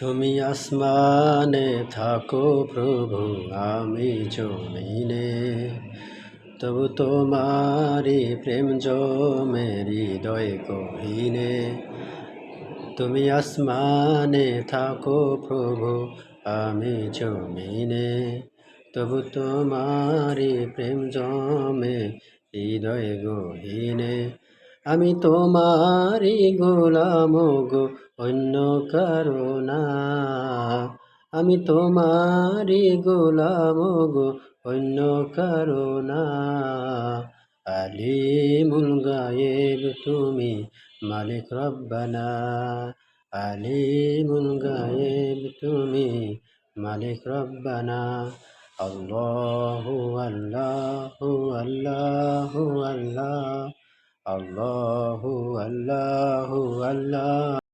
তুমি আসমানে থাকো প্রভু, আমি জমিনে, তবু তোমারি প্রেম জমে হৃদয় গহীনে। তুমি আসমানে থাকো প্রভু, আমি জমিনে, তবু তোমারি প্রেম জমে হৃদয় গহীনে। আমি তোমারি গোলাম গো, অন্য কারো না। আমি তোমারি গোলাম গো, অন্য কারো না। আলিমুল গায়েব তুমি, মালিক রব্বানা। আলিমুল গায়েব তুমি, মালিক রব্বানা। আল্লাহু আল্লাহু আল্লাহু আল্লাহ, আল্লাহু আল্লাহু আল্লাহ।